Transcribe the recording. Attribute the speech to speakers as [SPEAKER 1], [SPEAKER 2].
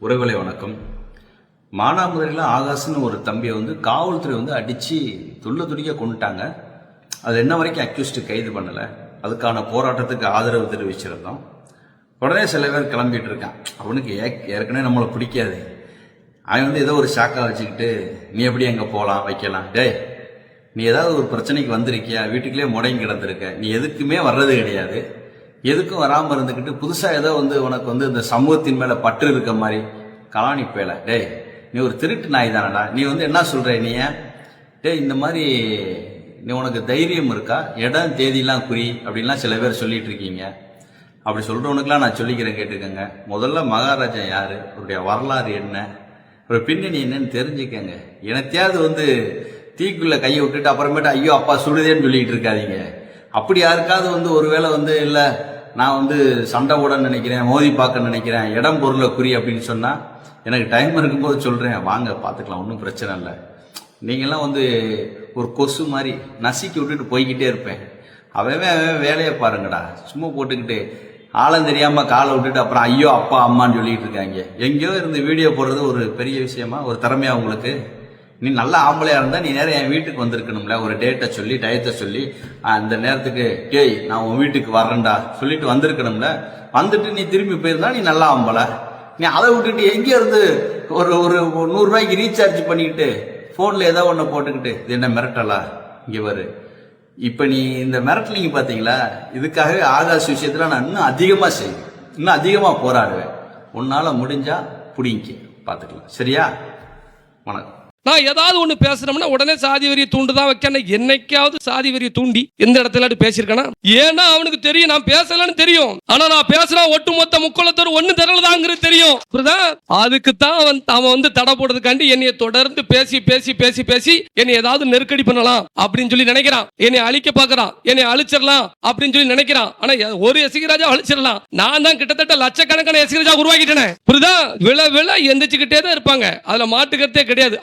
[SPEAKER 1] உறவுகளை வணக்கம். மானாமதுரையில் ஆகாஷ்னு ஒரு தம்பியை காவல்துறை அடித்து துடிக்க கொண்டுட்டாங்க. அது என்ன வரைக்கும் அக்யூஸ்டு கைது பண்ணலை. அதுக்கான போராட்டத்துக்கு ஆதரவு தெரிவிச்சிருந்தோம். உடனே சில பேர் கிளம்பிட்டு இருக்கான். அவனுக்கு ஏற்கனவே நம்மளை பிடிக்காது. அவன் ஏதோ ஒரு ஷாக்காக வச்சுக்கிட்டு நீ எப்படி அங்கே போகலாம் வைக்கலாம், டேய் நீ ஏதாவது ஒரு பிரச்சனைக்கு வந்திருக்கியா, வீட்டுக்குள்ளே முடங்கி கிடந்திருக்க, நீ எதுக்குமே வர்றது கிடையாது, எதுக்கும் வராமல் இருந்துக்கிட்டு புதுசாக ஏதோ உனக்கு இந்த சமூகத்தின் மேலே பற்று இருக்க மாதிரி கலாணி பேல, டேய் நீ ஒரு திருட்டு நாய் தானடா, நீ என்ன சொல்கிற, நீ டேய் இந்த மாதிரி நீ உனக்கு தைரியம் இருக்கா, இடம் தேதியெலாம் குறி அப்படின்லாம் சில பேர் சொல்லிட்டு இருக்கீங்க. அப்படி சொல்கிறவனுக்கெலாம் நான் சொல்லிக்கிறேன், கேட்டுக்கங்க. முதல்ல மகாராஜா யார், அவருடைய வரலாறு என்ன, ஒரு பின்னணி என்னன்னு தெரிஞ்சுக்கங்க. எனத்தையாவது தீக்குள்ள கையை விட்டுட்டு அப்புறமேட்டு ஐயோ அப்பா சுடுதேன்னு சொல்லிட்டு இருக்காதீங்க. அப்படி யாருக்காவது ஒருவேளை இல்லை நான் சண்டை போட நினைக்கிறேன், மோதி பார்க்க நினைக்கிறேன், இடம் பொருளை குறி அப்படின்னு சொன்னால் எனக்கு டைம் இருக்கும்போது சொல்கிறேன், வாங்க பார்த்துக்கலாம், ஒன்றும் பிரச்சனை இல்லை. நீங்கள்லாம் ஒரு கொசு மாதிரி நசுக்கி விட்டுட்டு போய்கிட்டே இருப்பேன். அவன் வேலையை பாருங்கடா. சும்மா போட்டுக்கிட்டு ஆழம் தெரியாமல் காலை விட்டுட்டு அப்புறம் ஐயோ அப்பா அம்மான்னு சொல்லிட்டு இருக்காங்க. எங்கேயோ இருந்து வீடியோ போடுறது ஒரு பெரிய விஷயமா, ஒரு திறமையா உங்களுக்கு? நீ நல்ல ஆம்பளையா இருந்தா நீ நேரம் என் வீட்டுக்கு வந்திருக்கணும்ல, ஒரு டேட்டை சொல்லி டயத்தை சொல்லி அந்த நேரத்துக்கு டேய் நான் உன் வீட்டுக்கு வரேன்டா சொல்லிட்டு வந்திருக்கணும்ல. வந்துட்டு நீ திரும்பி போயிருந்தா நீ நல்லா ஆம்பளை. நீ அதை விட்டுட்டு எங்கே இருந்து ஒரு ஒரு 100 ரூபாய்க்கு ரீசார்ஜ் பண்ணிக்கிட்டு போன்ல ஏதோ ஒன்று போட்டுக்கிட்டு இது என்ன மிரட்டலா? இங்க வரு. இப்ப நீ இந்த மிரட்டலிங்க பாத்தீங்களா, இதுக்காகவே ஆகாஷ் விஷயத்துல நான் இன்னும் அதிகமா செய்வேன், இன்னும் அதிகமா போராடுவேன். உன்னால முடிஞ்சா புடிங்க, பாத்துக்கலாம். சரியா? வணக்கம்.
[SPEAKER 2] நான் ஏதாவது ஒண்ணு பேசுறோம்னா உடனே சாதி வரியை தூண்டுதான் வைக்கணும். என்னைக்காவது சாதி வரியை தூண்டி எந்த இடத்துல பேசியிருக்கேனா? ஏன்னா அவனுக்கு தெரியும் நான் பேசலன்னு தெரியும். ஆனா நான் பேசுறா ஒட்டுமொத்த முக்கோளத்தோர் ஒண்ணு திரளதாங்கிறது தெரியும். அதுக்குத்தான் அவன் தடை போடுறதுக்காண்டி என்னைய தொடர்ந்து பேசி பேசி பேசி பேசி என்னை ஏதாவது நெருக்கடி பண்ணலாம் அப்படின்னு சொல்லி நினைக்கிறான். என்னை அழிக்க பாக்குறான், என்னை அழிச்சிடலாம் அப்படின்னு சொல்லி நினைக்கிறான். ஆனா ஒரு எசிகராஜா அழிச்சிடலாம். நான் தான் கிட்டத்தட்ட லட்சக்கணக்கான எசிகராஜா உருவாக்கிட்டேன். புரியுதா? விழ விழ எந்திரிச்சுக்கிட்டே தான் இருப்பாங்க. அதுல மாட்டுக்கிறதே கிடையாது.